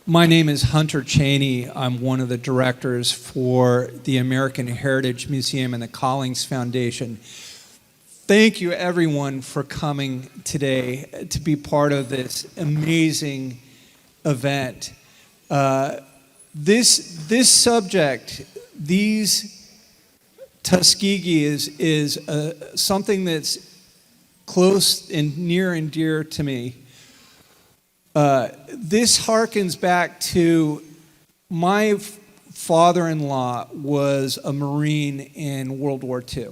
My name is Hunter Cheney. I'm one of the directors for the American Heritage Museum and the Collings Foundation. Thank you, everyone, for coming today to be part of this amazing event. This subject, these Tuskegee, is something that's close and near and dear to me. This harkens back to my father-in-law was a Marine in World War II.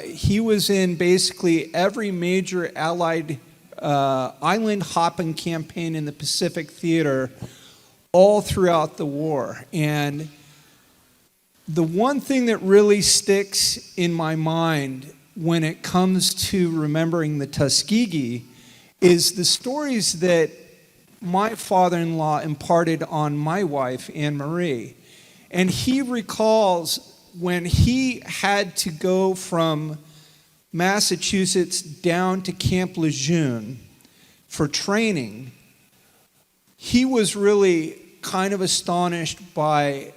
He was in basically every major Allied island hopping campaign in the Pacific Theater all throughout the war. And the one thing that really sticks in my mind when it comes to remembering the Tuskegee is the stories that my father-in-law imparted on my wife, Anne Marie. And he recalls when he had to go from Massachusetts down to Camp Lejeune for training, he was really kind of astonished by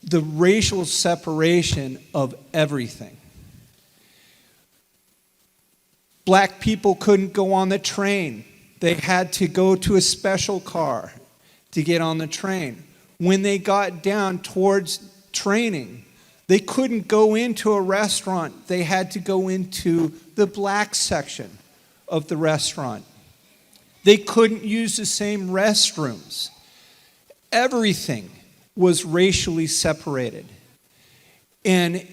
the racial separation of everything. Black people couldn't go on the train. They had to go to a special car to get on the train. When they got down towards training, they couldn't go into a restaurant. They had to go into the black section of the restaurant. They couldn't use the same restrooms. Everything was racially separated. And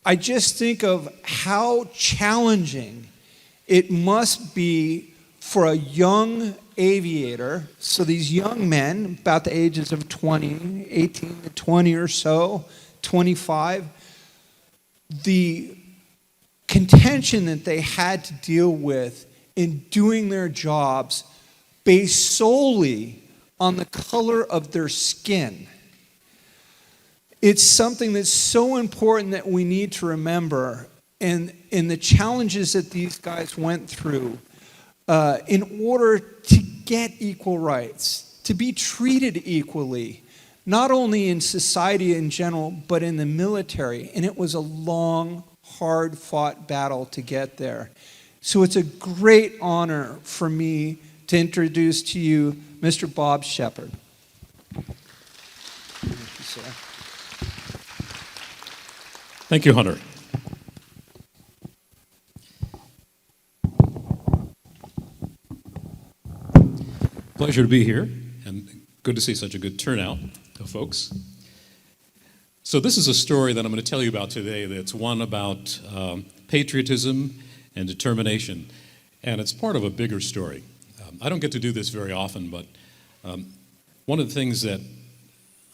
I just think of how challenging it must be for a young aviator, so these young men, about the ages of 20, 18 to 20 or so, 25, the contention that they had to deal with in doing their jobs based solely on the color of their skin. It's something that's so important that we need to remember, and the challenges that these guys went through in order to get equal rights, to be treated equally, not only in society in general, but in the military. And it was a long, hard-fought battle to get there. So it's a great honor for me to introduce to you Mr. Bob Sheppard. Thank you, sir. Thank you, Hunter. Pleasure to be here, and good to see such a good turnout of folks. So this is a story that I'm going to tell you about today that's one about patriotism and determination, and it's part of a bigger story. I don't get to do this very often, but one of the things that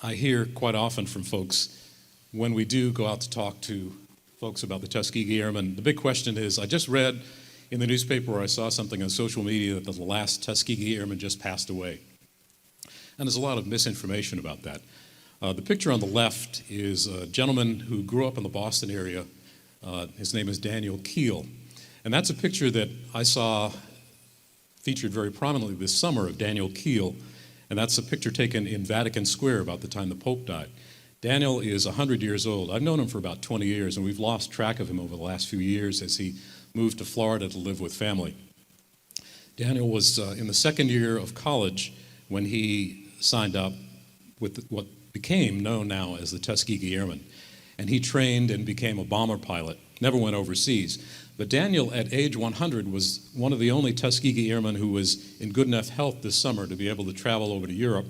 I hear quite often from folks when we do go out to talk to folks about the Tuskegee Airmen, the big question is, I just read in the newspaper, or I saw something on social media that the last Tuskegee Airman just passed away. And there's a lot of misinformation about that. The picture on the left is a gentleman who grew up in the Boston area. His name is Daniel Keel. And that's a picture that I saw featured very prominently this summer of Daniel Keel. And that's a picture taken in Vatican Square about the time the Pope died. Daniel is 100 years old. I've known him for about 20 years, and we've lost track of him over the last few years as he moved to Florida to live with family. Daniel was in the second year of college when he signed up with what became known now as the Tuskegee Airmen. And he trained and became a bomber pilot, never went overseas. But Daniel, at age 100, was one of the only Tuskegee Airmen who was in good enough health this summer to be able to travel over to Europe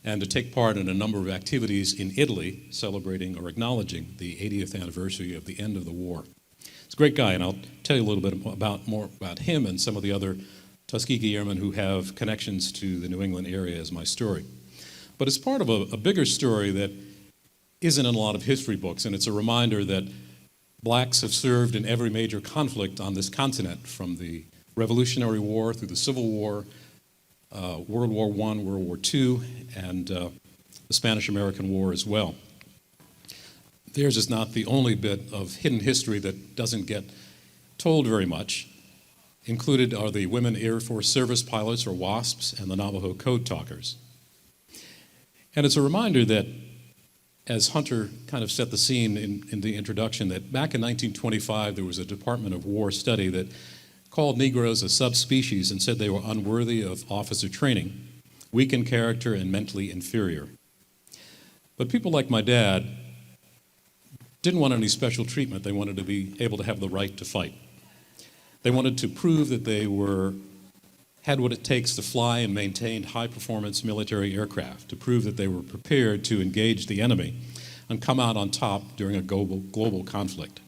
and to take part in a number of activities in Italy, celebrating or acknowledging the 80th anniversary of the end of the war. He's a great guy, and I'll tell you a little bit more about him and some of the other Tuskegee Airmen who have connections to the New England area as my story. But it's part of a bigger story that isn't in a lot of history books, and it's a reminder that blacks have served in every major conflict on this continent, from the Revolutionary War through the Civil War, World War I, World War II, and the Spanish-American War as well. Theirs is not the only bit of hidden history that doesn't get told very much. Included are the Women Air Force Service Pilots, or WASPs, and the Navajo Code Talkers. And it's a reminder that, as Hunter kind of set the scene in the introduction, that back in 1925 there was a Department of War study that called Negroes a subspecies and said they were unworthy of officer training, weak in character, and mentally inferior. But people like my dad didn't want any special treatment. They wanted to be able to have the right to fight. They wanted to prove that they had what it takes to fly and maintain high-performance military aircraft, to prove that they were prepared to engage the enemy and come out on top during a global conflict.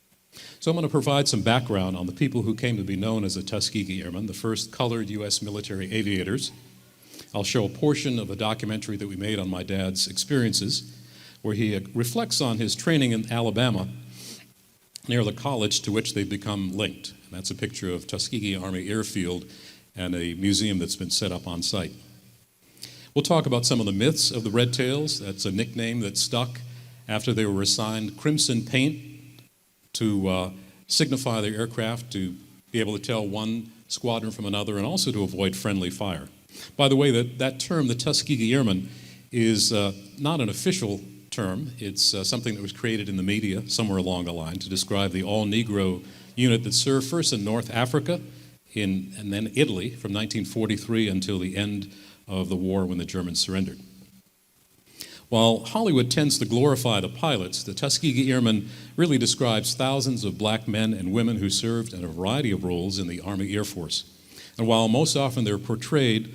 So I'm going to provide some background on the people who came to be known as the Tuskegee Airmen, the first colored U.S. military aviators. I'll show a portion of a documentary that we made on my dad's experiences, where he reflects on his training in Alabama near the college to which they've become linked. And that's a picture of Tuskegee Army Airfield and a museum that's been set up on site. We'll talk about some of the myths of the Red Tails. That's a nickname that stuck after they were assigned crimson paint to signify their aircraft, to be able to tell one squadron from another, and also to avoid friendly fire. By the way, that term, the Tuskegee Airmen, is not an official term. It's something that was created in the media somewhere along the line to describe the all-Negro unit that served first in North Africa and then Italy from 1943 until the end of the war when the Germans surrendered. While Hollywood tends to glorify the pilots, the Tuskegee Airmen really describes thousands of black men and women who served in a variety of roles in the Army Air Force. And while most often they're portrayed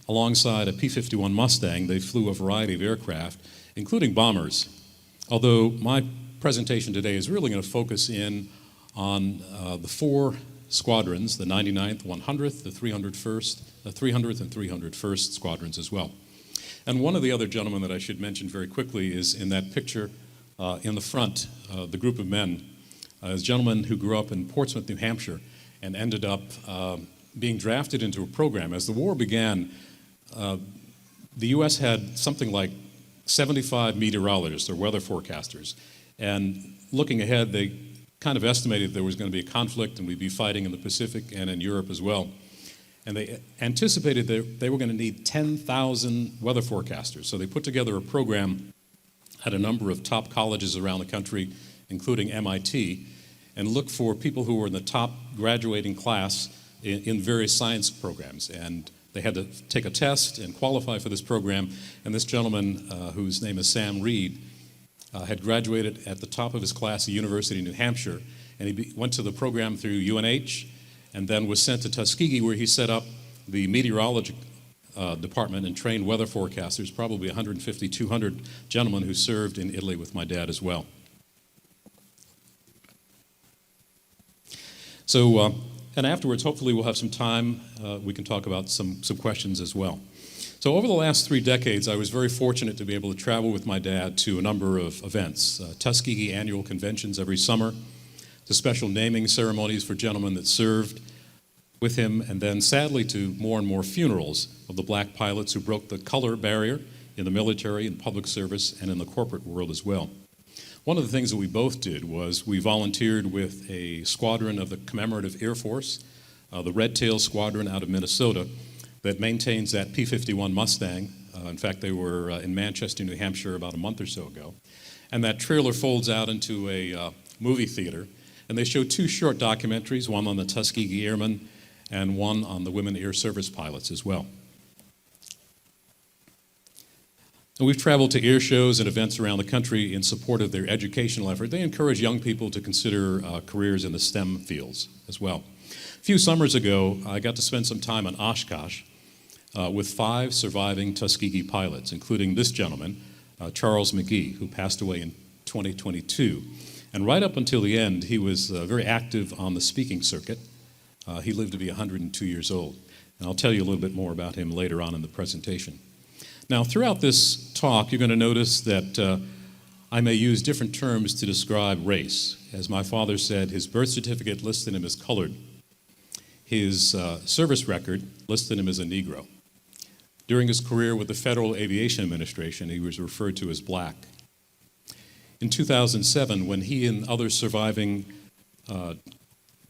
alongside a P-51 Mustang, they flew a variety of aircraft, including bombers. Although my presentation today is really going to focus in on the four squadrons, the 99th, 100th, the 301st, the 300th and 301st squadrons as well. And one of the other gentlemen that I should mention very quickly is in that picture in the front, the group of men, is a gentleman who grew up in Portsmouth, New Hampshire, and ended up being drafted into a program. As the war began, the U.S. had something like 75 meteorologists or weather forecasters. And looking ahead, they kind of estimated there was going to be a conflict and we'd be fighting in the Pacific and in Europe as well. And they anticipated that they were going to need 10,000 weather forecasters. So they put together a program at a number of top colleges around the country, including MIT, and looked for people who were in the top graduating class in various science programs. And they had to take a test and qualify for this program. And this gentleman, whose name is Sam Reed, had graduated at the top of his class at the University of New Hampshire. And he went to the program through UNH and then was sent to Tuskegee, where he set up the meteorology department and trained weather forecasters, probably 150, 200 gentlemen who served in Italy with my dad as well. So, and afterwards, hopefully we'll have some time. We can talk about some questions as well. So over the last 3 decades, I was very fortunate to be able to travel with my dad to a number of events, Tuskegee annual conventions every summer, to special naming ceremonies for gentlemen that served with him, and then sadly to more and more funerals of the black pilots who broke the color barrier in the military and public service and in the corporate world as well. One of the things that we both did was we volunteered with a squadron of the Commemorative Air Force, the Red Tail Squadron out of Minnesota, that maintains that P-51 Mustang. In fact, they were in Manchester, New Hampshire about a month or so ago. And that trailer folds out into a movie theater. And they show 2 short documentaries, one on the Tuskegee Airmen and one on the Women Air Service Pilots as well. And we've traveled to air shows and events around the country in support of their educational effort. They encourage young people to consider careers in the STEM fields as well. A few summers ago, I got to spend some time in Oshkosh with 5 surviving Tuskegee pilots, including this gentleman, Charles McGee, who passed away in 2022. And right up until the end, he was very active on the speaking circuit. He lived to be 102 years old. And I'll tell you a little bit more about him later on in the presentation. Now, throughout this talk, you're going to notice that I may use different terms to describe race. As my father said, his birth certificate listed him as colored. His service record listed him as a Negro. During his career with the Federal Aviation Administration, he was referred to as black. In 2007, when he and other surviving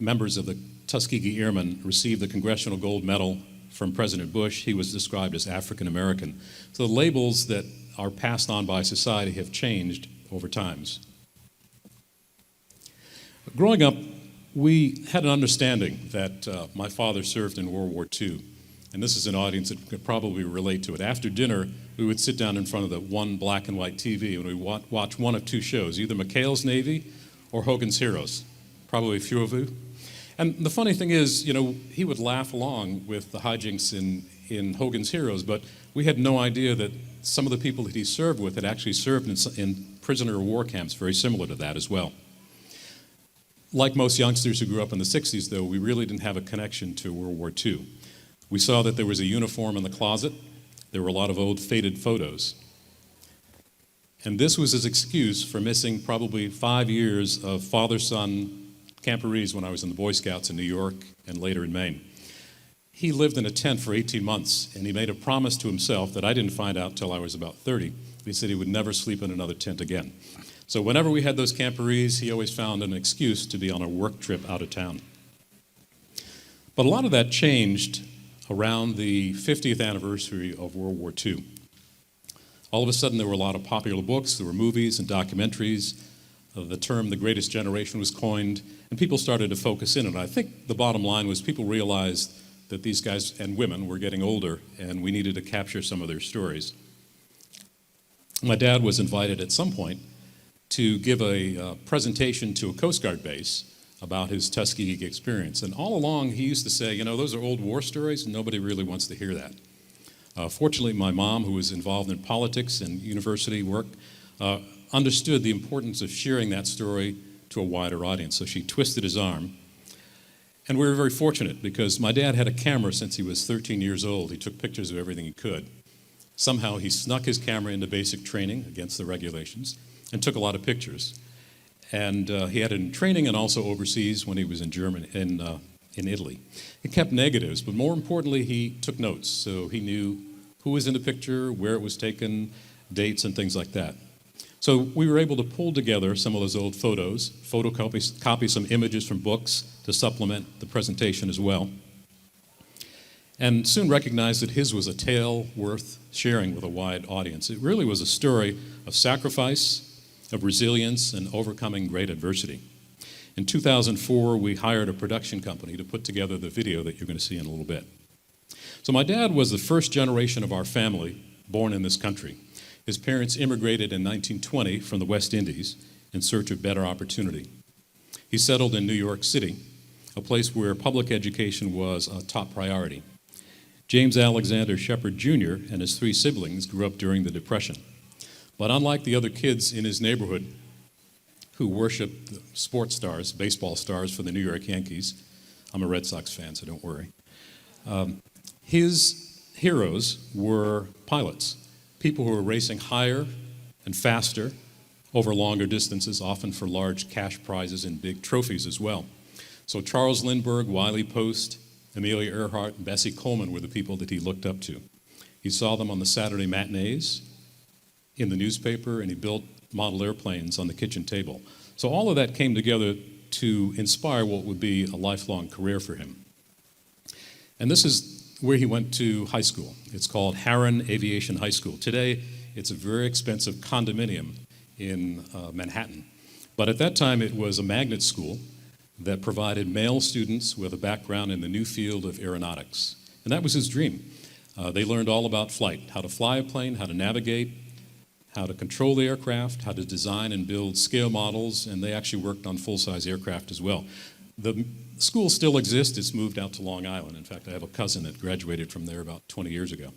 members of the Tuskegee Airmen received the Congressional Gold Medal from President Bush, he was described as African American. So the labels that are passed on by society have changed over times. Growing up, we had an understanding that my father served in World War II, and this is an audience that could probably relate to it. After dinner, we would sit down in front of the one black and white TV and we watch one of two shows, either McHale's Navy or Hogan's Heroes. Probably a few of you. And the funny thing is, he would laugh along with the hijinks in Hogan's Heroes, but we had no idea that some of the people that he served with had actually served in prisoner of war camps very similar to that as well. Like most youngsters who grew up in the 60s, though, we really didn't have a connection to World War II. We saw that there was a uniform in the closet. There were a lot of old faded photos. And this was his excuse for missing probably 5 years of father-son camporees when I was in the Boy Scouts in New York and later in Maine. He lived in a tent for 18 months, and he made a promise to himself that I didn't find out till I was about 30. He said he would never sleep in another tent again. So whenever we had those camporees, he always found an excuse to be on a work trip out of town. But a lot of that changed around the 50th anniversary of World War II. All of a sudden, there were a lot of popular books, there were movies and documentaries. The term "the greatest generation" was coined, and people started to focus in on it. I think the bottom line was people realized that these guys and women were getting older, and we needed to capture some of their stories. My dad was invited at some point to give a presentation to a Coast Guard base about his Tuskegee experience. And all along, he used to say, those are old war stories, and nobody really wants to hear that. Fortunately, my mom, who was involved in politics and university work, understood the importance of sharing that story to a wider audience. So she twisted his arm. And we were very fortunate because my dad had a camera since he was 13 years old. He took pictures of everything he could. Somehow he snuck his camera into basic training against the regulations and took a lot of pictures. And he had it in training and also overseas when he was in Germany, in Italy. He kept negatives, but more importantly, he took notes. So he knew who was in the picture, where it was taken, dates, and things like that. So we were able to pull together some of those old photos, copy some images from books to supplement the presentation as well, and soon recognized that his was a tale worth sharing with a wide audience. It really was a story of sacrifice, of resilience, and overcoming great adversity. In 2004, we hired a production company to put together the video that you're going to see in a little bit. So my dad was the first generation of our family born in this country. His parents immigrated in 1920 from the West Indies in search of better opportunity. He settled in New York City, a place where public education was a top priority. James Alexander Sheppard Jr. and his 3 siblings grew up during the Depression. But unlike the other kids in his neighborhood who worshiped sports stars, baseball stars for the New York Yankees, I'm a Red Sox fan, so don't worry, his heroes were pilots. People who were racing higher and faster over longer distances, often for large cash prizes and big trophies as well. So Charles Lindbergh, Wiley Post, Amelia Earhart, and Bessie Coleman were the people that he looked up to. He saw them on the Saturday matinees, in the newspaper, and he built model airplanes on the kitchen table. So all of that came together to inspire what would be a lifelong career for him. And this is where he went to high school. It's called Harran Aviation High School. Today, it's a very expensive condominium in Manhattan. But at that time, it was a magnet school that provided male students with a background in the new field of aeronautics. And that was his dream. They learned all about flight, how to fly a plane, how to navigate, how to control the aircraft, how to design and build scale models, and they actually worked on full-size aircraft as well. The school still exists. It's moved out to Long Island. In fact, I have a cousin that graduated from there about 20 years ago.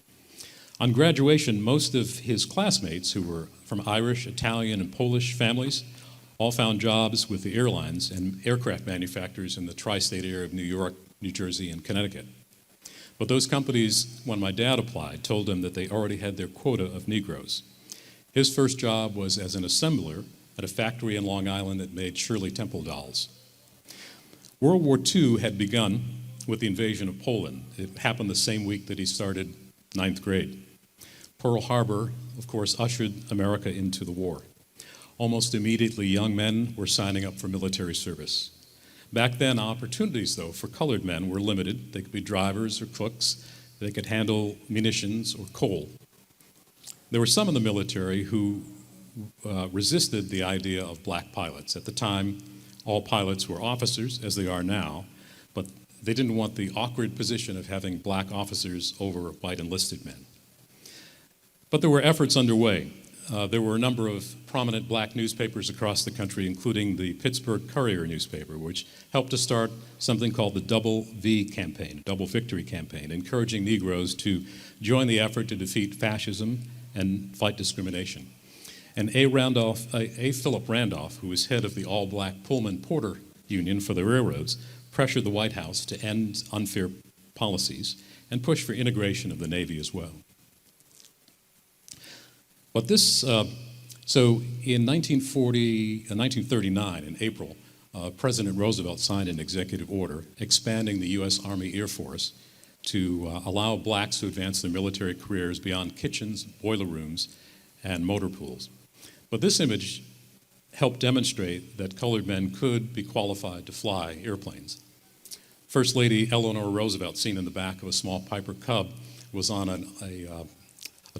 On graduation, most of his classmates, who were from Irish, Italian, and Polish families, all found jobs with the airlines and aircraft manufacturers in the tri-state area of New York, New Jersey, and Connecticut. But those companies, when my dad applied, told him that they already had their quota of Negroes. His first job was as an assembler at a factory in Long Island that made Shirley Temple dolls. World War II had begun with the invasion of Poland. It happened the same week that he started 9th grade. Pearl Harbor, of course, ushered America into the war. Almost immediately, young men were signing up for military service. Back then, opportunities, though, for colored men were limited. They could be drivers or cooks. They could handle munitions or coal. There were some in the military who resisted the idea of black pilots. At the time, all pilots were officers, as they are now, but they didn't want the awkward position of having black officers over white enlisted men. But there were efforts underway. There were a number of prominent black newspapers across the country, including the Pittsburgh Courier newspaper, which helped to start something called the Double V campaign, Double Victory campaign, encouraging Negroes to join the effort to defeat fascism and fight discrimination. And A. Philip Randolph, who was head of the all-black Pullman Porter Union for the railroads, pressured the White House to end unfair policies and push for integration of the Navy as well. But so in 1939, in April, President Roosevelt signed an executive order expanding the U.S. Army Air Force to allow blacks to advance their military careers beyond kitchens, boiler rooms, and motor pools. But this image helped demonstrate that colored men could be qualified to fly airplanes. First Lady Eleanor Roosevelt, seen in the back of a small Piper Cub, was on a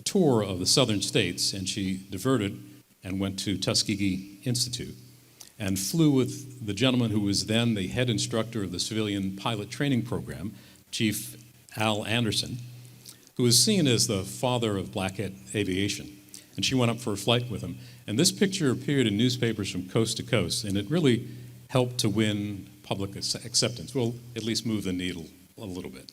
tour of the southern states, and she diverted and went to Tuskegee Institute and flew with the gentleman who was then the head instructor of the civilian pilot training program, Chief Al Anderson, who was seen as the father of black aviation. And she went up for a flight with him. And this picture appeared in newspapers from coast to coast, and it really helped to win public acceptance. Well, at least move the needle a little bit.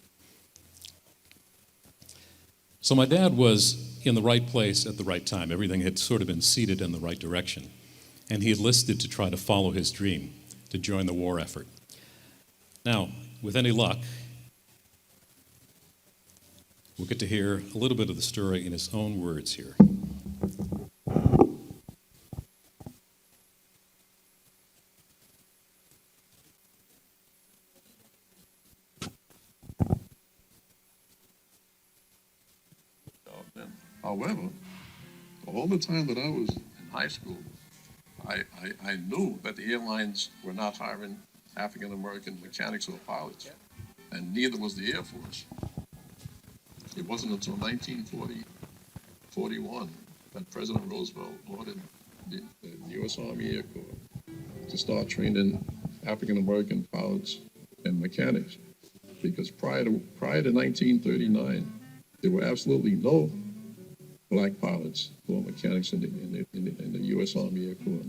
So my dad was in the right place at the right time. Everything had sort of been seated in the right direction. And he enlisted to try to follow his dream, to join the war effort. Now, with any luck, we'll get to hear a little bit of the story in his own words here. However, all the time that I was in high school, I knew that the airlines were not hiring African-American mechanics or pilots, and neither was the Air Force. It wasn't until 1941 that President Roosevelt ordered the U.S. Army Air Corps to start training African-American pilots and mechanics, because prior to 1939, there were absolutely no black pilots or mechanics in the U.S. Army Air Corps.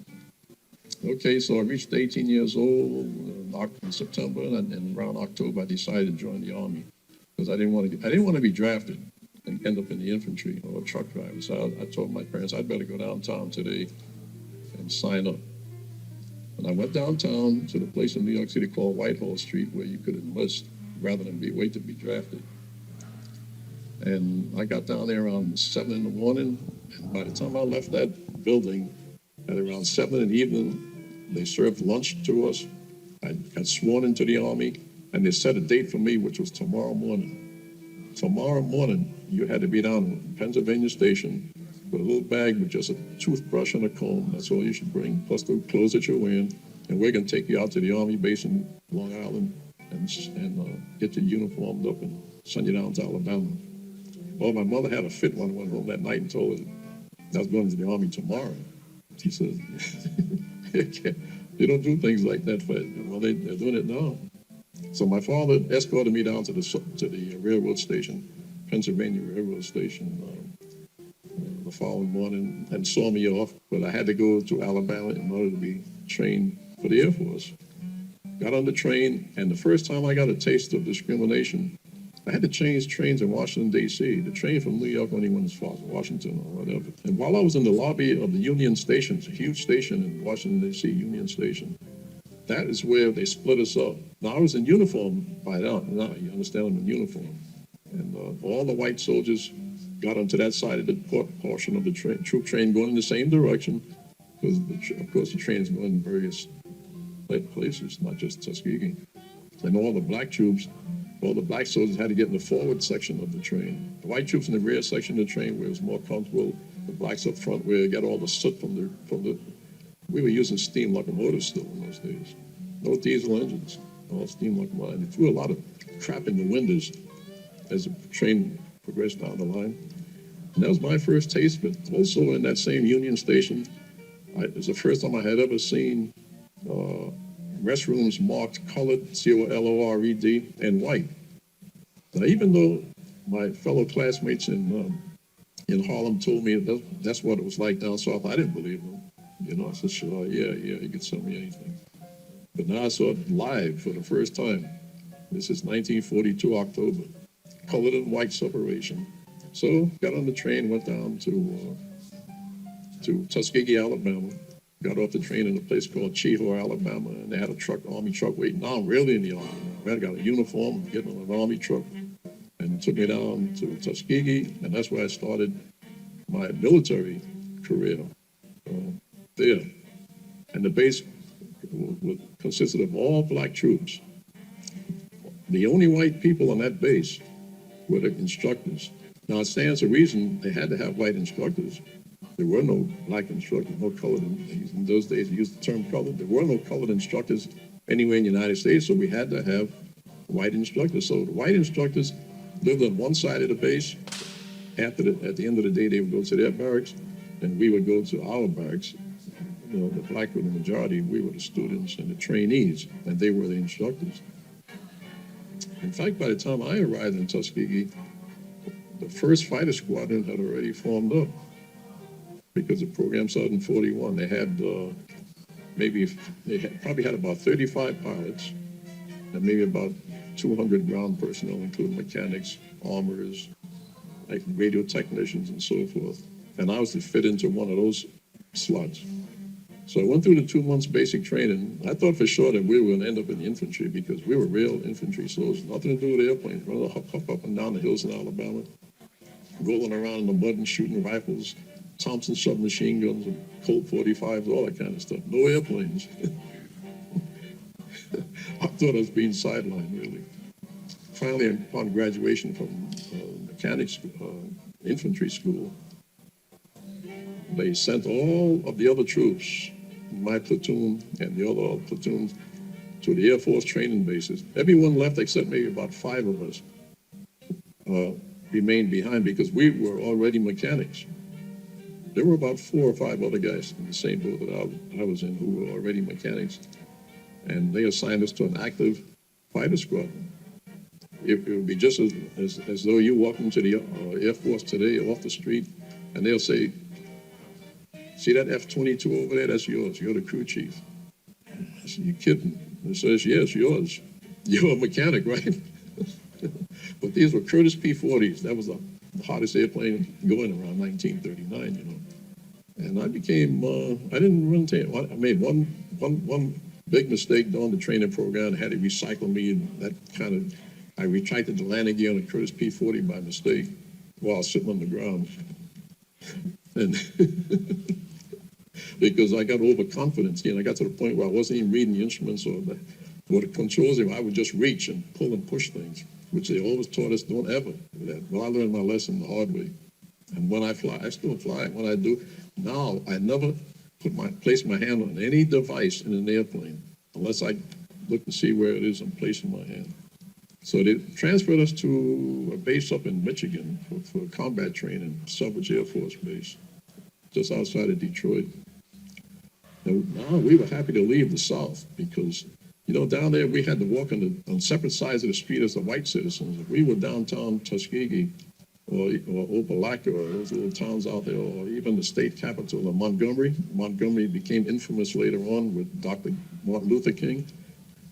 Okay, so I reached 18 years old in September, and around October I decided to join the Army because I didn't want to be drafted and end up in the infantry or truck driver. So I told my parents I'd better go downtown today and sign up. And I went downtown to the place in New York City called Whitehall Street where you could enlist rather than wait to be drafted. And I got down there around 7 in the morning, and by the time I left that building at around 7 in the evening, they served lunch to us. I got sworn into the Army, and they set a date for me, which was tomorrow morning. Tomorrow morning, you had to be down in Pennsylvania Station with a little bag with just a toothbrush and a comb. That's all you should bring, plus the clothes that you're wearing. And we're going to take you out to the Army base in Long Island and get you uniformed up and send you down to Alabama. Well, my mother had a fit when I went home that night and told her I was going to the Army tomorrow. She said, they don't do things like that well, they're doing it now. So my father escorted me down to the railroad station, Pennsylvania Railroad Station, the following morning and saw me off, but I had to go to Alabama in order to be trained for the Air Force. Got on the train, and the first time I got a taste of discrimination, I had to change trains in Washington, D.C. The train from New York only went as far as Washington or whatever. And while I was in the lobby of the Union Station, it's a huge station in Washington, D.C., Union Station, that is where they split us up. Now, I was in uniform by now. You understand, I'm in uniform. And all the white soldiers got onto that side of the portion of the troop train going in the same direction, because, of course, the train is going in various places, not just Tuskegee. And all the black troops, all the black soldiers had to get in the forward section of the train. The white troops in the rear section of the train where it was more comfortable. The blacks up front where you got all the soot from the. We were using steam locomotives still in those days. no diesel engines, all steam locomotive. They threw a lot of crap in the windows as the train progressed down the line. And that was my first taste, but also in that same Union Station, it was the first time I had ever seen restrooms marked colored, C-O-L-O-R-E-D, and white. Now, even though my fellow classmates in Harlem told me that's what it was like down south, I didn't believe them. You know, I said, sure, yeah, you could sell me anything. But now I saw it live for the first time. This is 1942, October, colored and white separation. So got on the train, went down to Tuskegee, Alabama. Got off the train in a place called Chihor, Alabama, and they had a truck, Army truck waiting. Now I'm really in the Army. I got a uniform, getting on an Army truck, and took me down to Tuskegee, and that's where I started my military career there. And the base consisted of all black troops. The only white people on that base were the instructors. Now it stands to reason they had to have white instructors. There were no black instructors, no colored. In those days, we used the term colored. There were no colored instructors anywhere in the United States, so we had to have white instructors. So the white instructors lived on one side of the base. At the end of the day, they would go to their barracks, and we would go to our barracks. You know, the black were the majority. We were the students and the trainees, and they were the instructors. In fact, by the time I arrived in Tuskegee, the first fighter squadron had already formed up, because the program started in 41. They had probably had about 35 pilots and maybe about 200 ground personnel, including mechanics, armorers, like radio technicians, and so forth. And I was to fit into one of those slots. So I went through the 2 months basic training. I thought for sure that we were going to end up in the infantry because we were real infantry soldiers, nothing to do with airplanes, running up and down the hills in Alabama, rolling around in the mud and shooting rifles, Thompson submachine guns, and Colt 45s, all that kind of stuff. No airplanes. I thought I was being sidelined, really. Finally, upon graduation from mechanics infantry school, they sent all of the other troops, my platoon and the other platoons, to the Air Force training bases. Everyone left except maybe about 5 of us remained behind because we were already mechanics. There were about 4 or 5 other guys in the same boat that I was in who were already mechanics, and they assigned us to an active fighter squadron. It would be just as though you walk into the Air Force today off the street, and they'll say, "See that F-22 over there? That's yours. You're the crew chief." I said, "You kidding?" He says, "Yes, yours. You're a mechanic, right?" But these were Curtiss P-40s. That was the hottest airplane going around 1939, you know. And I became, I didn't run, I made one big mistake during the training program. I had to recycle me, and that kind of, I retracted the landing gear on a Curtiss P-40 by mistake while sitting on the ground. And because I got overconfident, you know, I got to the point where I wasn't even reading the instruments or the controls. I would just reach and pull and push things, which they always taught us, don't ever do that. Well, I learned my lesson the hard way. And when I fly, I still fly. When I do, now I never place my hand on any device in an airplane unless I look to see where it is I'm placing my hand. So they transferred us to a base up in Michigan for combat training, Sandwich Air Force Base, just outside of Detroit. Now we were happy to leave the South because, you know, down there we had to walk on separate sides of the street as the white citizens. If we were downtown Tuskegee or Opelika or those little towns out there, or even the state capital of Montgomery. Montgomery became infamous later on with Dr. Martin Luther King.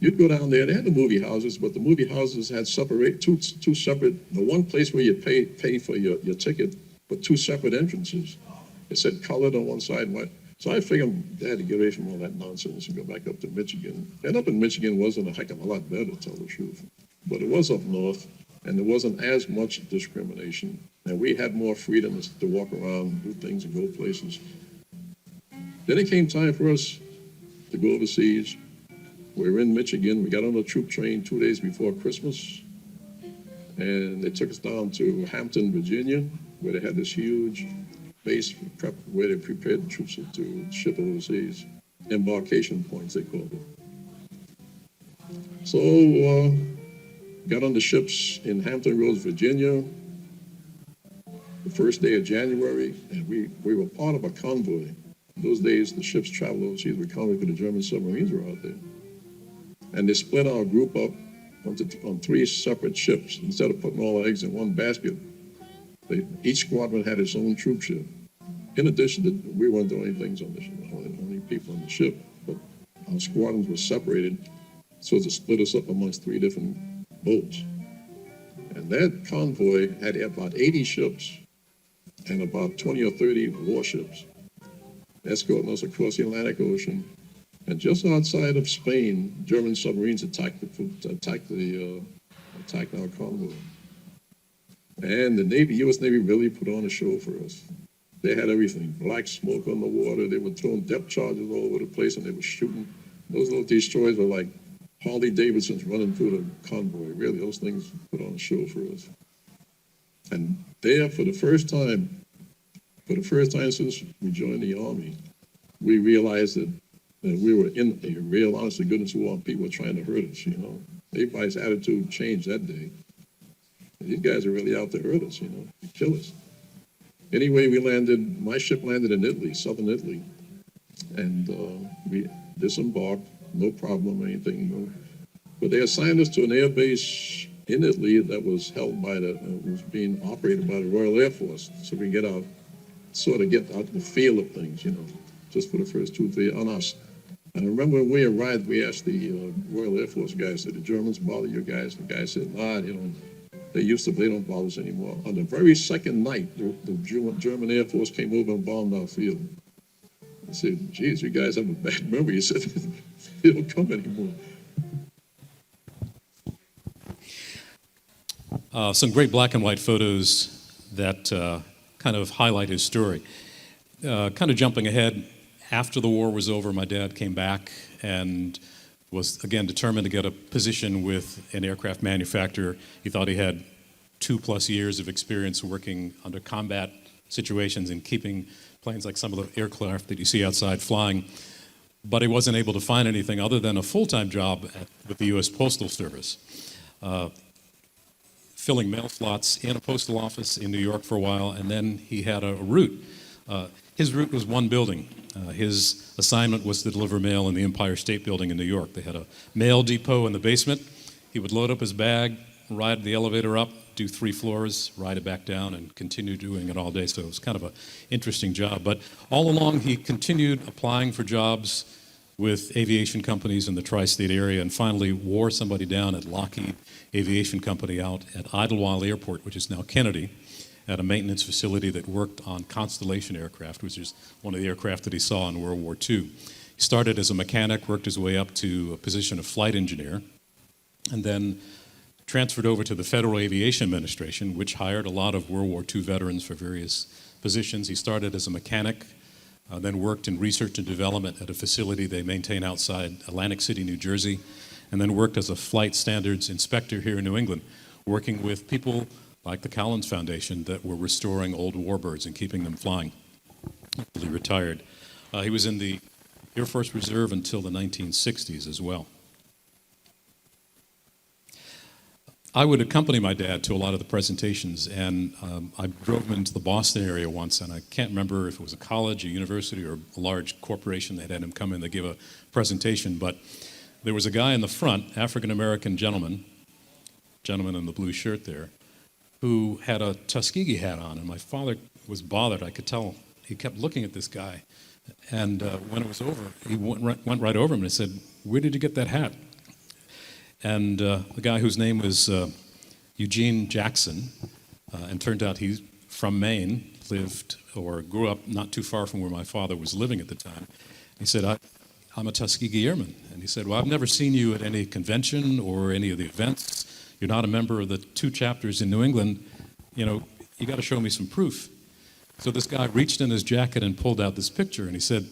You'd go down there, they had the movie houses, but the movie houses had two separate, the one place where you pay for your ticket, but 2 separate entrances. It said colored on one side, white. So I figured I had to get away from all that nonsense and go back up to Michigan. And up in Michigan wasn't a heck of a lot better, to tell the truth. But it was up north, and there wasn't as much discrimination. And we had more freedom to walk around, do things, and go places. Then it came time for us to go overseas. We were in Michigan. We got on a troop train 2 days before Christmas. And they took us down to Hampton, Virginia, where they had this huge base where they prepared the troops to ship overseas. Embarkation points, they called it. So got on the ships in Hampton Roads, Virginia, the first day of January, and we were part of a convoy. In those days, the ships traveled overseas with convoy because the German submarines were out there. And they split our group up on 3 separate ships. Instead of putting all our eggs in one basket, each squadron had its own troop ship. In addition, we weren't the only things on the ship, only people on the ship, but our squadrons were separated so as to split us up amongst 3 different boats. And that convoy had about 80 ships and about 20 or 30 warships escorting us across the Atlantic Ocean. And just outside of Spain, German submarines attacked our convoy. And the Navy, U.S. Navy really put on a show for us. They had everything, black smoke on the water. They were throwing depth charges all over the place, and they were shooting. Those little destroyers were like Harley Davidsons running through the convoy. Really, those things put on a show for us. And there, for the first time since we joined the Army, we realized that we were in a real, honest to goodness war, and people were trying to hurt us, Everybody's attitude changed that day. And these guys are really out to hurt us, to kill us. Anyway, my ship landed in Italy, southern Italy, and we disembarked, no problem or anything. But they assigned us to an air base in Italy that was held was being operated by the Royal Air Force, so we get out the feel of things, just for the first 2 or 3 on us. And I remember when we arrived, we asked the Royal Air Force guys, did the Germans bother you guys? The guy said, nah, they don't bother us anymore. On the very second night, the German Air Force came over and bombed our field. I said, geez, you guys have a bad memory. He said, they don't come anymore. Some great black and white photos that kind of highlight his story. Kind of jumping ahead, after the war was over, my dad came back and was, again, determined to get a position with an aircraft manufacturer. He thought he had 2+ years of experience working under combat situations and keeping planes like some of the aircraft that you see outside flying. But he wasn't able to find anything other than a full-time job with the U.S. Postal Service, filling mail slots in a postal office in New York for a while, and then he had a route. His route was one building. His assignment was to deliver mail in the Empire State Building in New York. They had a mail depot in the basement. He would load up his bag, ride the elevator up, do 3 floors, ride it back down, and continue doing it all day. So it was kind of an interesting job. But all along, he continued applying for jobs with aviation companies in the tri-state area, and finally wore somebody down at Lockheed Aviation Company out at Idlewild Airport, which is now Kennedy, at a maintenance facility that worked on Constellation aircraft, which is one of the aircraft that he saw in World War II. He started as a mechanic, worked his way up to a position of flight engineer, and then transferred over to the Federal Aviation Administration, which hired a lot of World War II veterans for various positions. He started as a mechanic, then worked in research and development at a facility they maintain outside Atlantic City, New Jersey, and then worked as a flight standards inspector here in New England, working with people like the Collins Foundation that were restoring old warbirds and keeping them flying. He retired. He was in the Air Force Reserve until the 1960s as well. I would accompany my dad to a lot of the presentations, and I drove him into the Boston area once, and I can't remember if it was a college, a university, or a large corporation that had him come in to give a presentation, but there was a guy in the front, African-American gentleman in the blue shirt there, who had a Tuskegee hat on, and my father was bothered. I could tell he kept looking at this guy, and when it was over, he went right over him and said, "Where did you get that hat?" And the guy whose name was Eugene Jackson, and turned out he's from Maine, grew up not too far from where my father was living at the time. He said, I'm a Tuskegee Airman. And he said, well, I've never seen you at any convention or any of the events. You're not a member of the 2 chapters in New England. You got to show me some proof. So this guy reached in his jacket and pulled out this picture, and he said,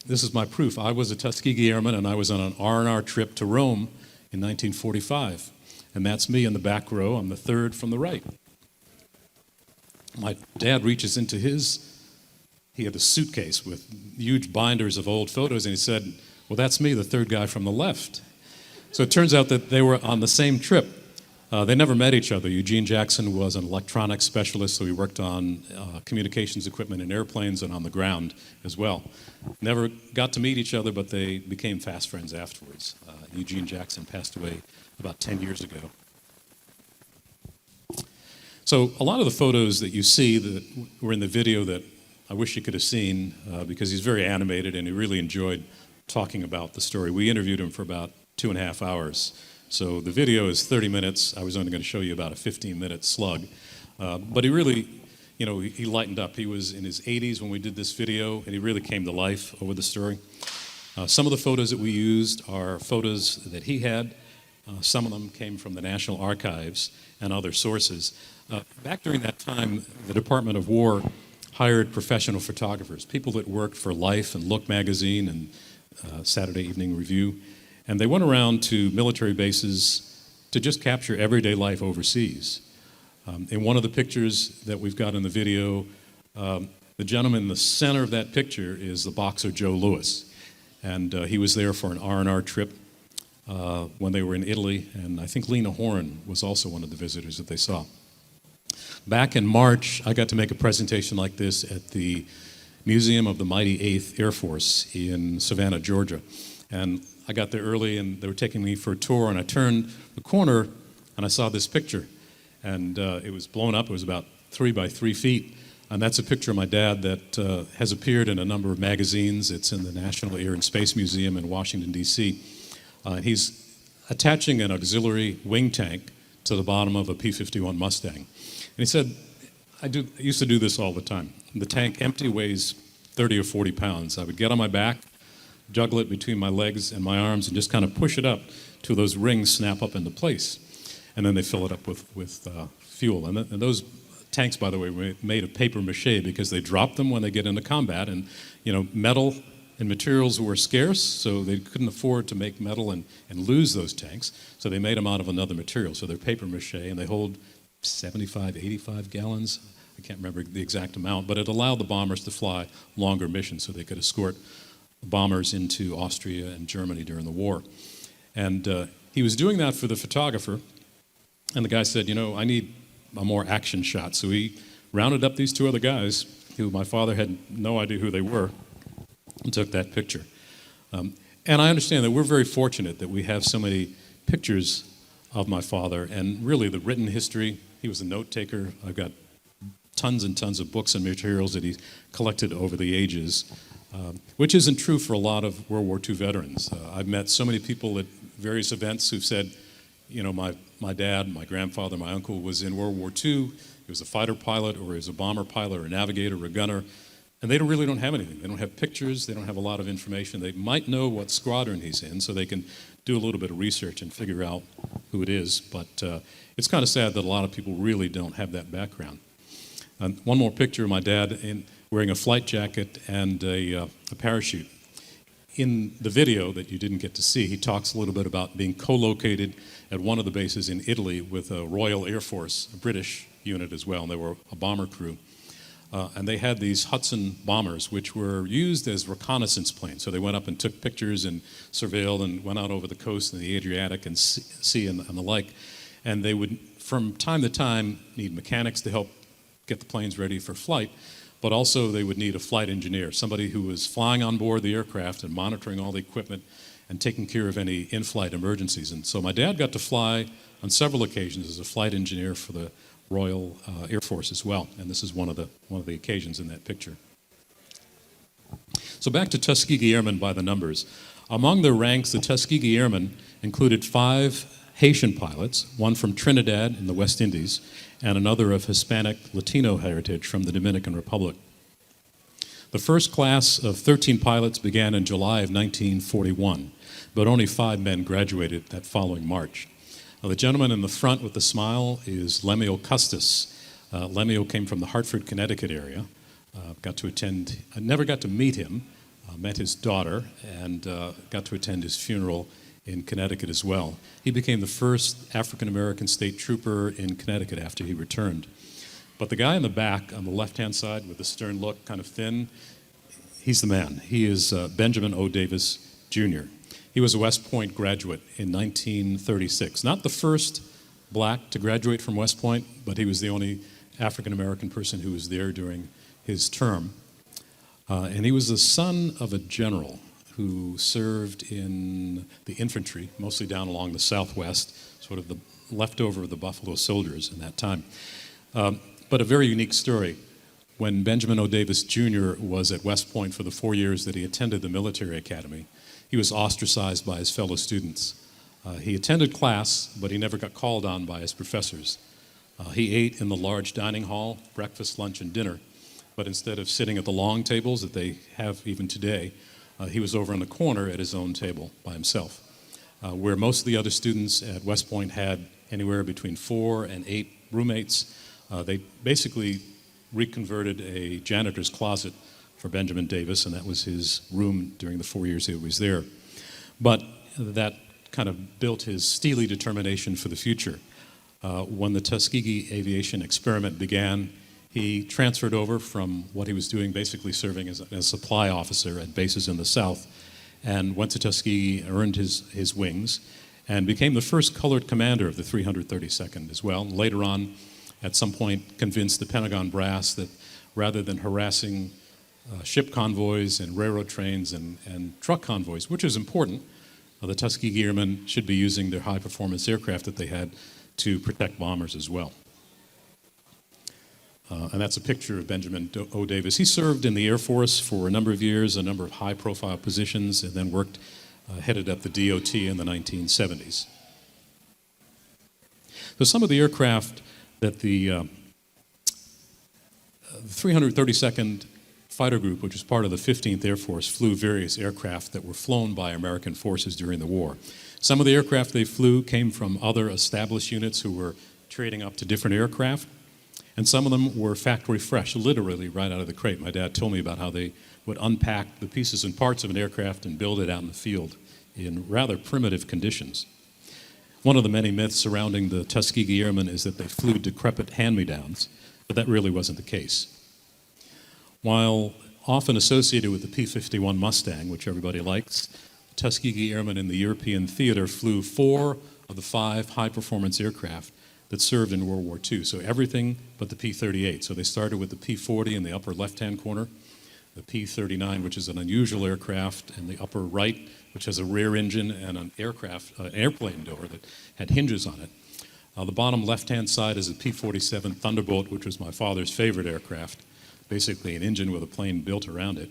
this is my proof. I was a Tuskegee Airman, and I was on an R&R trip to Rome in 1945. And that's me in the back row. I'm the third from the right. My dad reaches into he had a suitcase with huge binders of old photos, and he said, well, that's me, the third guy from the left. So it turns out that they were on the same trip. They never met each other. Eugene Jackson was an electronics specialist, so he worked on communications equipment in airplanes and on the ground as well. Never got to meet each other, but they became fast friends afterwards. Eugene Jackson passed away about 10 years ago. So a lot of the photos that you see that were in the video that I wish you could have seen, because he's very animated and he really enjoyed talking about the story. We interviewed him for about 2.5 hours. So the video is 30 minutes. I was only going to show you about a 15-minute slug. But he really, he lightened up. He was in his 80s when we did this video, and he really came to life over the story. Some of the photos that we used are photos that he had. Some of them came from the National Archives and other sources. Back during that time, the Department of War hired professional photographers, people that worked for Life and Look magazine and Saturday Evening Review. And they went around to military bases to just capture everyday life overseas. In one of the pictures that we've got in the video, the gentleman in the center of that picture is the boxer Joe Louis. And he was there for an R&R trip when they were in Italy. And I think Lena Horne was also one of the visitors that they saw. Back in March, I got to make a presentation like this at the Museum of the Mighty 8th Air Force in Savannah, Georgia. And I got there early, and they were taking me for a tour, and I turned the corner, and I saw this picture. And it was blown up. It was about 3 by 3 feet. And that's a picture of my dad that has appeared in a number of magazines. It's in the National Air and Space Museum in Washington, D.C. He's attaching an auxiliary wing tank to the bottom of a P-51 Mustang. And he said, I used to do this all the time. The tank empty weighs 30 or 40 pounds. I would get on my back, juggle it between my legs and my arms, and just kind of push it up till those rings snap up into place. And then they fill it up with fuel. And those tanks, by the way, were made of paper mache because they drop them when they get into combat. And, metal and materials were scarce, so they couldn't afford to make metal and lose those tanks. So they made them out of another material. So they're paper mache, and they hold 75, 85 gallons. I can't remember the exact amount, but it allowed the bombers to fly longer missions so they could escort bombers into Austria and Germany during the war. And he was doing that for the photographer, and the guy said, I need a more action shot. So he rounded up these 2 other guys who my father had no idea who they were and took that picture. And I understand that we're very fortunate that we have so many pictures of my father, and really the written history. He was a note taker. I've got tons and tons of books and materials that he collected over the ages, which isn't true for a lot of World War II veterans. I've met so many people at various events who've said, my dad, my grandfather, my uncle was in World War II. He was a fighter pilot, or he was a bomber pilot, or a navigator, or a gunner, and they really don't have anything. They don't have pictures. They don't have a lot of information. They might know what squadron he's in, so they can do a little bit of research and figure out who it is. But it's kind of sad that a lot of people really don't have that background. One more picture of my dad wearing a flight jacket and a parachute. In the video that you didn't get to see, he talks a little bit about being co-located at one of the bases in Italy with a Royal Air Force, a British unit as well, and they were a bomber crew. And they had these Hudson bombers, which were used as reconnaissance planes. So they went up and took pictures and surveilled and went out over the coast in the Adriatic and sea and the like. And they would, from time to time, need mechanics to help get the planes ready for flight, but also they would need a flight engineer, somebody who was flying on board the aircraft and monitoring all the equipment and taking care of any in-flight emergencies. And so my dad got to fly on several occasions as a flight engineer for the Royal Air Force as well, and this is one of the occasions in that picture. So back to Tuskegee Airmen by the numbers. Among their ranks, the Tuskegee Airmen included 5 Haitian pilots, one from Trinidad in the West Indies, and another of Hispanic Latino heritage from the Dominican Republic. The first class of 13 pilots began in July of 1941, but only 5 men graduated that following March. The gentleman in the front with the smile is Lemuel Custis. Lemuel came from the Hartford, Connecticut area. I never got to meet him, met his daughter, and got to attend his funeral in Connecticut as well. He became the first African-American state trooper in Connecticut after he returned. But the guy in the back on the left-hand side with the stern look, kind of thin, he's the man. He is Benjamin O. Davis, Jr. He was a West Point graduate in 1936. Not the first black to graduate from West Point, but he was the only African American person who was there during his term. And he was the son of a general who served in the infantry, mostly down along the Southwest, sort of the leftover of the Buffalo Soldiers in that time. But a very unique story. When Benjamin O. Davis Jr. was at West Point for the 4 years that he attended the military academy, he was ostracized by his fellow students. He attended class, but he never got called on by his professors. He ate in the large dining hall, breakfast, lunch, and dinner, but instead of sitting at the long tables that they have even today, he was over in the corner at his own table by himself, where most of the other students at West Point had anywhere between 4 and 8 roommates. They basically reconverted a janitor's closet for Benjamin Davis, and that was his room during the 4 years he was there. But that kind of built his steely determination for the future. When the Tuskegee aviation experiment began, he transferred over from what he was doing, basically serving as a supply officer at bases in the South, and went to Tuskegee, earned his wings, and became the first colored commander of the 332nd as well. Later on, at some point, convinced the Pentagon brass that rather than harassing ship convoys and railroad trains and truck convoys, which is important, the Tuskegee Airmen should be using their high-performance aircraft that they had to protect bombers as well. And that's a picture of Benjamin O. Davis. He served in the Air Force for a number of years, a number of high-profile positions, and then headed up the DOT in the 1970s. So some of the aircraft that the 332nd Fighter Group, which was part of the 15th Air Force, flew various aircraft that were flown by American forces during the war. Some of the aircraft they flew came from other established units who were trading up to different aircraft, and some of them were factory fresh, literally right out of the crate. My dad told me about how they would unpack the pieces and parts of an aircraft and build it out in the field in rather primitive conditions. One of the many myths surrounding the Tuskegee Airmen is that they flew decrepit hand-me-downs, but that really wasn't the case. While often associated with the P-51 Mustang, which everybody likes, Tuskegee Airmen in the European theater flew 4 of the 5 high-performance aircraft that served in World War II, so everything but the P-38. So they started with the P-40 in the upper left-hand corner, the P-39, which is an unusual aircraft, in the upper right, which has a rear engine and an airplane door that had hinges on it. The bottom left-hand side is a P-47 Thunderbolt, which was my father's favorite aircraft, basically an engine with a plane built around it,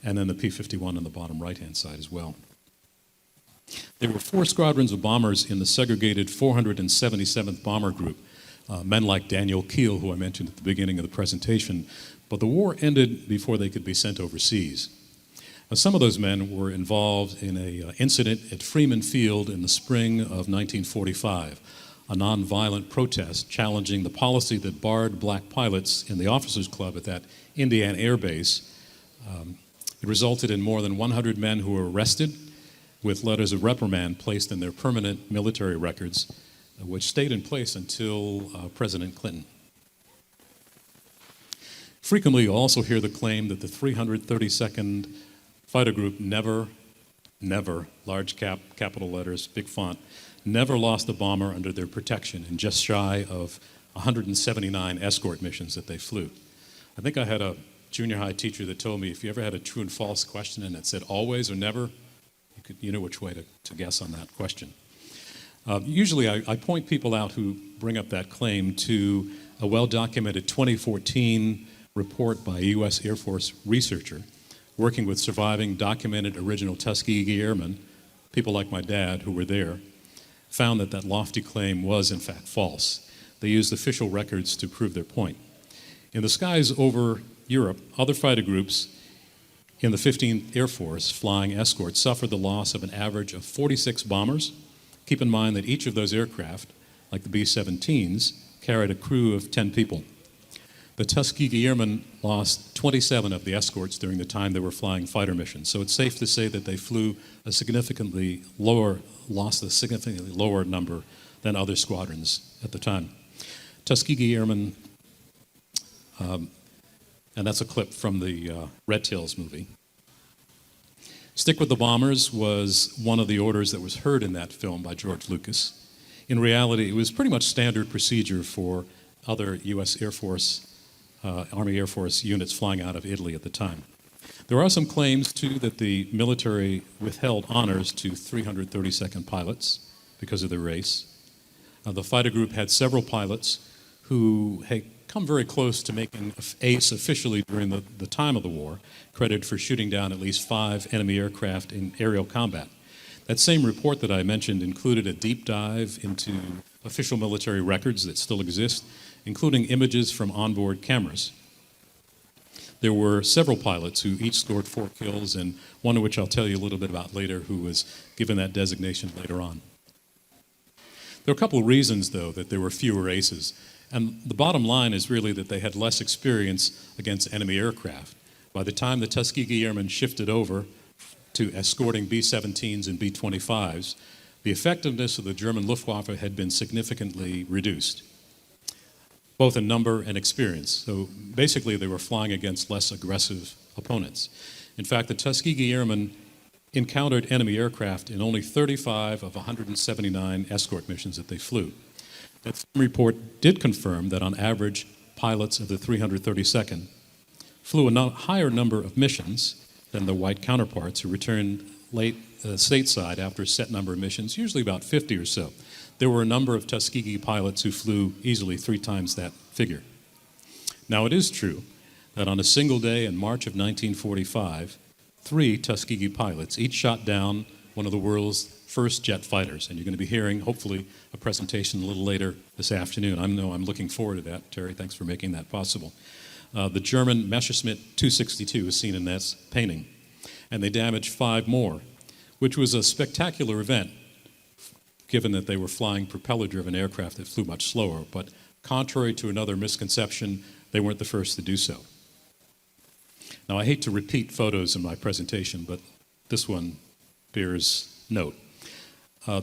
and then the P-51 on the bottom right-hand side as well. There were 4 squadrons of bombers in the segregated 477th Bomber Group, men like Daniel Keel, who I mentioned at the beginning of the presentation, but the war ended before they could be sent overseas. Now, some of those men were involved in an incident at Freeman Field in the spring of 1945, a nonviolent protest challenging the policy that barred black pilots in the officers' club at that Indiana Air Base. It resulted in more than 100 men who were arrested, with letters of reprimand placed in their permanent military records, which stayed in place until President Clinton. Frequently, you'll also hear the claim that the 332nd Fighter Group never, large capital letters, big font, never lost a bomber under their protection in just shy of 179 escort missions that they flew. I think I had a junior high teacher that told me if you ever had a true and false question and it said always or never, you know which way to guess on that question. Usually I point people out who bring up that claim to a well-documented 2014 report by a U.S. Air Force researcher working with surviving documented original Tuskegee Airmen, people like my dad who were there, found that lofty claim was in fact false. They used official records to prove their point. In the skies over Europe, other fighter groups in the 15th Air Force flying escorts suffered the loss of an average of 46 bombers. Keep in mind that each of those aircraft, like the B-17s, carried a crew of 10 people. The Tuskegee Airmen lost 27 of the escorts during the time they were flying fighter missions. So it's safe to say that they lost a significantly lower number than other squadrons at the time. Tuskegee Airmen, and that's a clip from the Red Tails movie. Stick with the bombers was one of the orders that was heard in that film by George Lucas. In reality, it was pretty much standard procedure for other U.S. Air Force, Army Air Force units flying out of Italy at the time. There are some claims, too, that the military withheld honors to 332nd pilots because of their race. The fighter group had several pilots who had come very close to making ace officially during the time of the war, credited for shooting down at least 5 enemy aircraft in aerial combat. That same report that I mentioned included a deep dive into official military records that still exist, including images from onboard cameras. There were several pilots who each scored 4 kills, and one of which I'll tell you a little bit about later, who was given that designation later on. There are a couple of reasons, though, that there were fewer aces. And the bottom line is really that they had less experience against enemy aircraft. By the time the Tuskegee Airmen shifted over to escorting B-17s and B-25s, the effectiveness of the German Luftwaffe had been significantly reduced, both in number and experience. So basically, they were flying against less aggressive opponents. In fact, the Tuskegee Airmen encountered enemy aircraft in only 35 of 179 escort missions that they flew. That report did confirm that on average, pilots of the 332nd flew a higher number of missions than their white counterparts who returned late stateside after a set number of missions, usually about 50 or so. There were a number of Tuskegee pilots who flew easily 3 times that figure. Now, it is true that on a single day in March of 1945, 3 Tuskegee pilots each shot down one of the world's first jet fighters. And you're going to be hearing, hopefully, a presentation a little later this afternoon. I'm looking forward to that. Terry, thanks for making that possible. The German Messerschmitt 262 is seen in this painting. And they damaged 5 more, which was a spectacular event, given that they were flying propeller-driven aircraft that flew much slower. But contrary to another misconception, they weren't the first to do so. Now, I hate to repeat photos in my presentation, but this one bears note.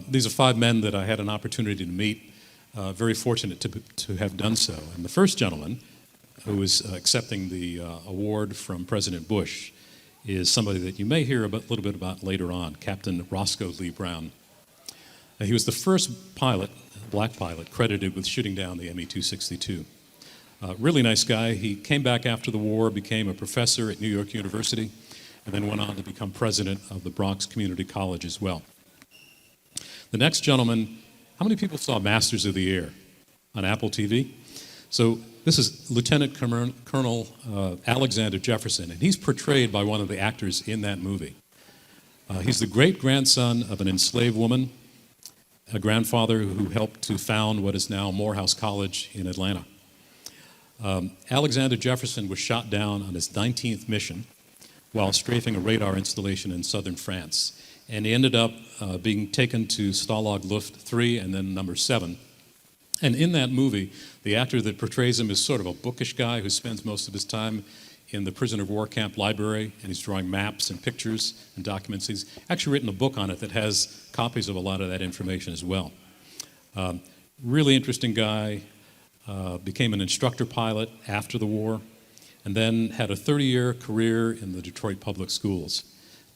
These are 5 men that I had an opportunity to meet, very fortunate to have done so. And the first gentleman, who is accepting the award from President Bush, is somebody that you may hear a little bit about later on, Captain Roscoe Lee Brown. He was the first pilot, black pilot, credited with shooting down the ME-262. Really nice guy. He came back after the war, became a professor at New York University, and then went on to become president of the Bronx Community College as well. The next gentleman, how many people saw Masters of the Air on Apple TV? So this is Lieutenant Colonel Alexander Jefferson, and he's portrayed by one of the actors in that movie. He's the great-grandson of an enslaved woman, a grandfather who helped to found what is now Morehouse College in Atlanta. Alexander Jefferson was shot down on his 19th mission while strafing a radar installation in southern France. And he ended up being taken to Stalag Luft 3 and then number 7. And in that movie, the actor that portrays him is sort of a bookish guy who spends most of his time in the prisoner of war camp library, and he's drawing maps and pictures and documents. He's actually written a book on it that has copies of a lot of that information as well. Really interesting guy, became an instructor pilot after the war, and then had a 30-year career in the Detroit Public Schools.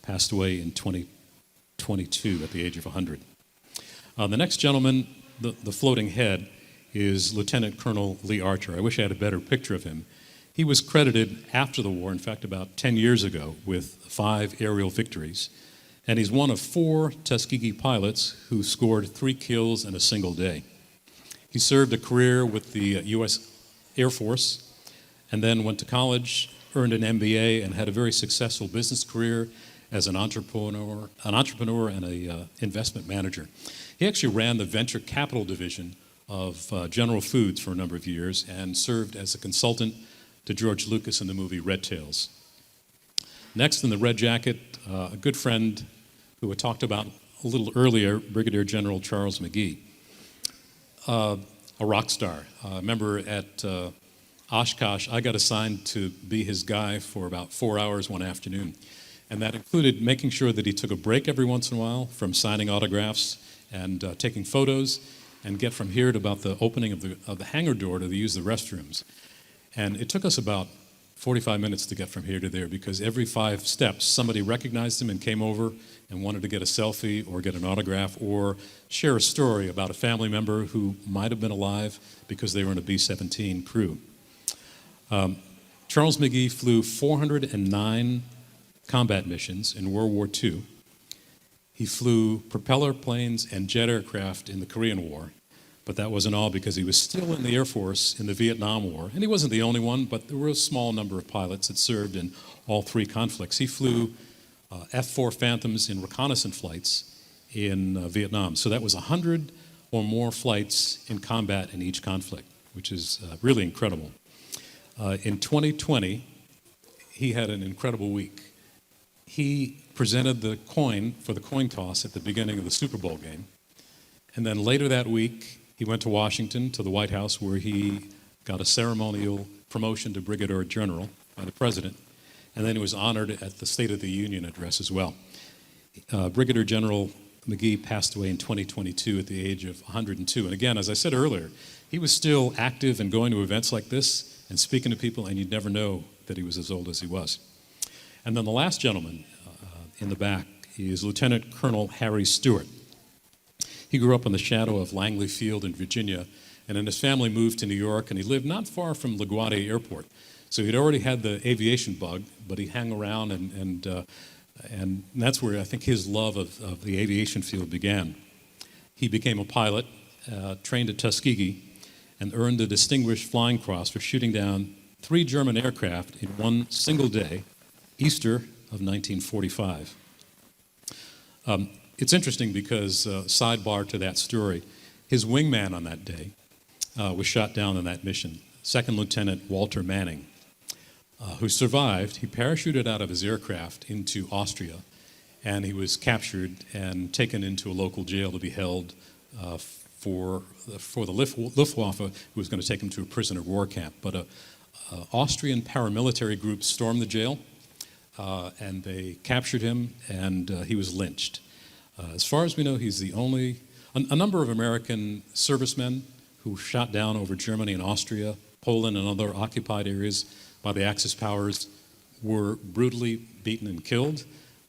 Passed away in 2022 at the age of 100. The next gentleman, the floating head, is Lieutenant Colonel Lee Archer. I wish I had a better picture of him. He was credited after the war, in fact about 10 years ago, with 5 aerial victories. And he's one of 4 Tuskegee pilots who scored 3 kills in a single day. He served a career with the U.S. Air Force and then went to college, earned an MBA, and had a very successful business career as an entrepreneur and an investment manager. He actually ran the venture capital division of General Foods for a number of years and served as a consultant to George Lucas in the movie Red Tails. Next in the red jacket, a good friend who I talked about a little earlier, Brigadier General Charles McGee. A rock star. Remember at Oshkosh, I got assigned to be his guy for about 4 hours one afternoon. And that included making sure that he took a break every once in a while from signing autographs and taking photos, and get from here to about the opening of the hangar door to use the restrooms. And it took us about 45 minutes to get from here to there because every 5 steps somebody recognized him and came over and wanted to get a selfie or get an autograph or share a story about a family member who might have been alive because they were in a B-17 crew. Charles McGee flew 409 combat missions in World War II. He flew propeller planes and jet aircraft in the Korean War, but that wasn't all because he was still in the Air Force in the Vietnam War. And he wasn't the only one, but there were a small number of pilots that served in all 3 conflicts. He flew F-4 Phantoms in reconnaissance flights in Vietnam. So that was 100 or more flights in combat in each conflict, which is really incredible. In 2020, he had an incredible week. He presented the coin for the coin toss at the beginning of the Super Bowl game. And then later that week, he went to Washington, to the White House, where he got a ceremonial promotion to Brigadier General by the President. And then he was honored at the State of the Union address as well. Brigadier General McGee passed away in 2022 at the age of 102. And again, as I said earlier, he was still active and going to events like this and speaking to people, and you'd never know that he was as old as he was. And then the last gentleman in the back is Lieutenant Colonel Harry Stewart. He grew up in the shadow of Langley Field in Virginia, and then his family moved to New York, and he lived not far from LaGuardia Airport. So he'd already had the aviation bug, but he hung around, and that's where I think his love of the aviation field began. He became a pilot, trained at Tuskegee, and earned the Distinguished Flying Cross for shooting down 3 German aircraft in one single day, Easter of 1945. It's interesting because, sidebar to that story, his wingman on that day was shot down on that mission, Second Lieutenant Walter Manning, who survived. He parachuted out of his aircraft into Austria, and he was captured and taken into a local jail to be held for the Luftwaffe, who was going to take him to a prisoner of war camp. But an Austrian paramilitary group stormed the jail, and they captured him, and he was lynched. As far as we know, he's the only, a number of American servicemen who were shot down over Germany and Austria, Poland, and other occupied areas by the Axis powers were brutally beaten and killed.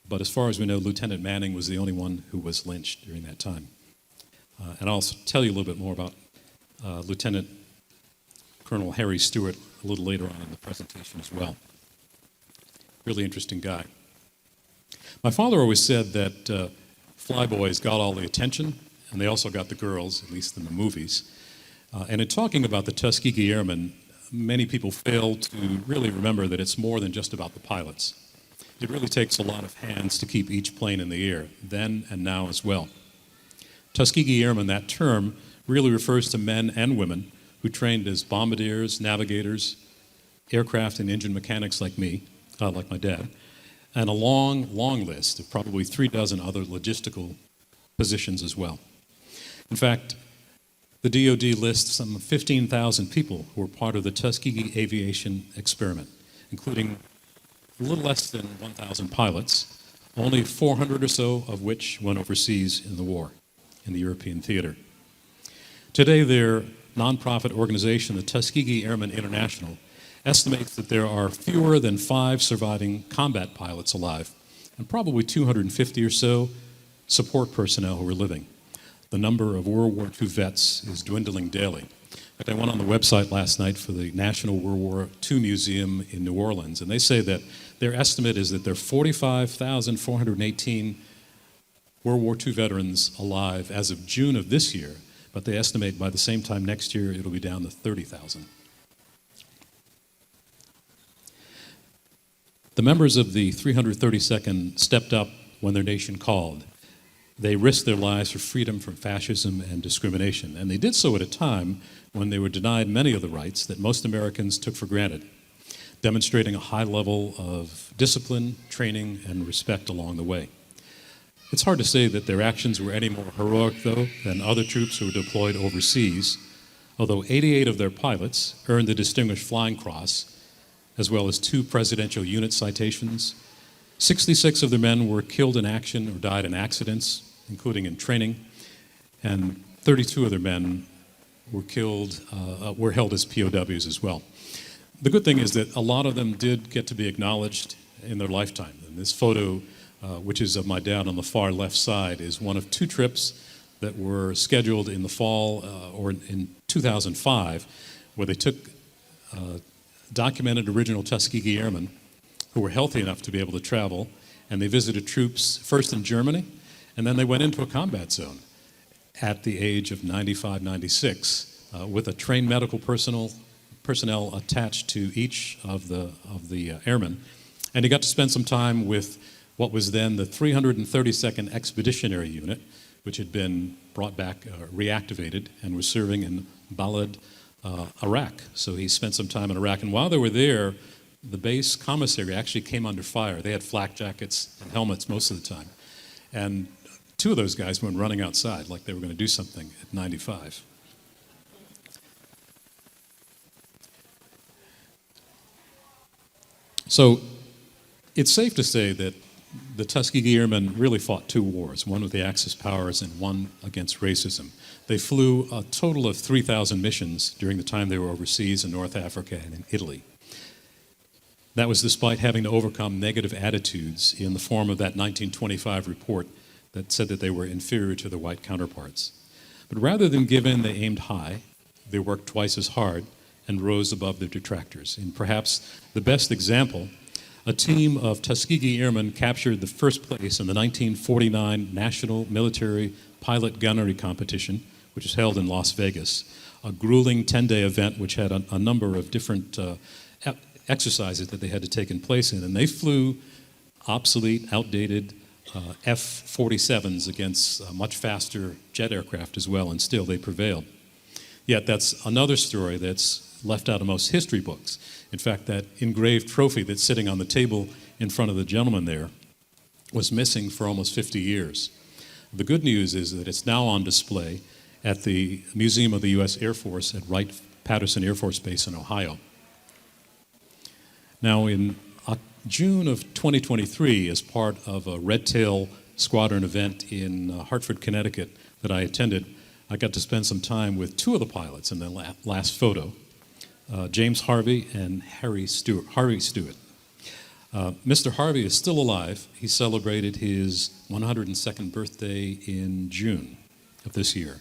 But as far as we know, Lieutenant Manning was the only one who was lynched during that time. And I'll tell you a little bit more about Lieutenant Colonel Harry Stewart a little later on in the presentation as well. Really interesting guy. My father always said that flyboys got all the attention, and they also got the girls, at least in the movies. And in talking about the Tuskegee Airmen, many people fail to really remember that it's more than just about the pilots. It really takes a lot of hands to keep each plane in the air, then and now as well. Tuskegee Airmen, that term, really refers to men and women who trained as bombardiers, navigators, aircraft and engine mechanics like me, like my dad, and a long, long list of probably 3 dozen other logistical positions as well. In fact, the DoD lists some 15,000 people who were part of the Tuskegee aviation experiment, including a little less than 1,000 pilots, only 400 or so of which went overseas in the war, in the European theater. Today, their nonprofit organization, the Tuskegee Airmen International, estimates that there are fewer than 5 surviving combat pilots alive, and probably 250 or so support personnel who are living. The number of World War II vets is dwindling daily. In fact, I went on the website last night for the National World War II Museum in New Orleans, and they say that their estimate is that there are 45,418 World War II veterans alive as of June of this year, but they estimate by the same time next year it'll be down to 30,000. The members of the 332nd stepped up when their nation called. They risked their lives for freedom from fascism and discrimination, and they did so at a time when they were denied many of the rights that most Americans took for granted, demonstrating a high level of discipline, training, and respect along the way. It's hard to say that their actions were any more heroic, though, than other troops who were deployed overseas, although 88 of their pilots earned the Distinguished Flying Cross, as well as 2 presidential unit citations. 66 of their men were killed in action or died in accidents, including in training, and 32 of their men were killed, were held as POWs as well. The good thing is that a lot of them did get to be acknowledged in their lifetime. And this photo, which is of my dad on the far left side, is one of two trips that were scheduled in the fall or in 2005, where they took documented original Tuskegee Airmen who were healthy enough to be able to travel, and they visited troops first in Germany, and then they went into a combat zone at the age of 95, 96, with a trained medical personnel attached to each of the airmen. And he got to spend some time with what was then the 332nd Expeditionary Unit, which had been brought back, reactivated, and was serving in Balad, Iraq. So he spent some time in Iraq. And while they were there, the base commissary actually came under fire. They had flak jackets and helmets most of the time. And two of those guys went running outside like they were going to do something at 95. So it's safe to say that the Tuskegee Airmen really fought two wars, one with the Axis powers and one against racism. They flew a total of 3,000 missions during the time they were overseas in North Africa and in Italy. That was despite having to overcome negative attitudes in the form of that 1925 report that said that they were inferior to their white counterparts. But rather than give in, they aimed high, they worked twice as hard, and rose above their detractors. And perhaps the best example, a team of Tuskegee Airmen captured the first place in the 1949 National Military Pilot Gunnery Competition, which was held in Las Vegas, a grueling 10-day event which had a number of different exercises that they had to take in place in. And they flew obsolete, outdated F-47s against much faster jet aircraft as well, and still they prevailed. Yet that's another story that's left out of most history books. In fact, that engraved trophy that's sitting on the table in front of the gentleman there was missing for almost 50 years. The good news is that it's now on display at the Museum of the U.S. Air Force at Wright-Patterson Air Force Base in Ohio. Now, in June of 2023, as part of a Red Tail Squadron event in Hartford, Connecticut that I attended, I got to spend some time with two of the pilots in the last photo, James Harvey and Harvey Stewart. Mr. Harvey is still alive. He celebrated his 102nd birthday in June of this year.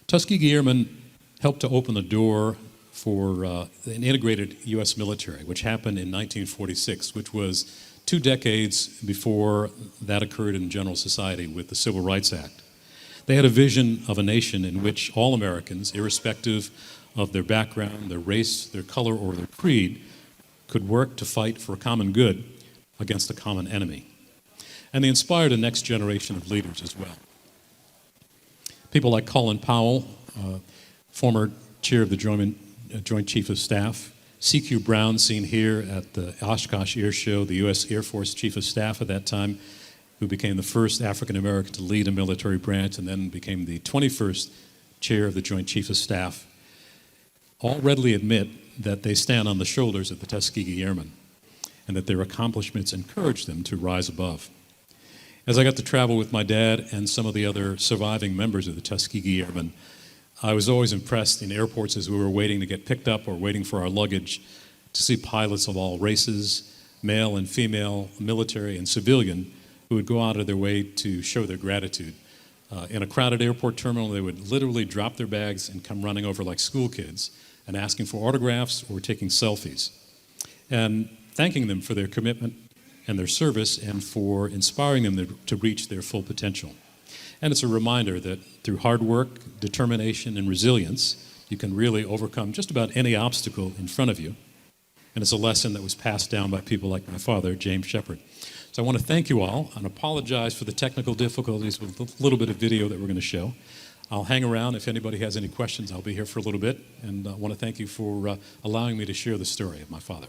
Tuskegee Airmen helped to open the door for an integrated U.S. military, which happened in 1946, which was 2 decades before that occurred in general society with the Civil Rights Act. They had a vision of a nation in which all Americans, irrespective of their background, their race, their color, or their creed, could work to fight for a common good against a common enemy. And they inspired a next generation of leaders as well. People like Colin Powell, former chair of the Joint Chief of Staff, C.Q. Brown, seen here at the Oshkosh Air Show, the U.S. Air Force Chief of Staff at that time, who became the first African American to lead a military branch and then became the 21st chair of the Joint Chief of Staff, all readily admit that they stand on the shoulders of the Tuskegee Airmen and that their accomplishments encourage them to rise above. As I got to travel with my dad and some of the other surviving members of the Tuskegee Airmen, I was always impressed in airports as we were waiting to get picked up or waiting for our luggage to see pilots of all races, male and female, military and civilian, who would go out of their way to show their gratitude. In a crowded airport terminal, they would literally drop their bags and come running over like school kids and asking for autographs or taking selfies, and thanking them for their commitment and their service and for inspiring them to reach their full potential. And it's a reminder that through hard work, determination, and resilience, you can really overcome just about any obstacle in front of you. And it's a lesson that was passed down by people like my father, James Sheppard. So I want to thank you all and apologize for the technical difficulties with a little bit of video that we're going to show. I'll hang around. If anybody has any questions, I'll be here for a little bit. And I want to thank you for allowing me to share the story of my father.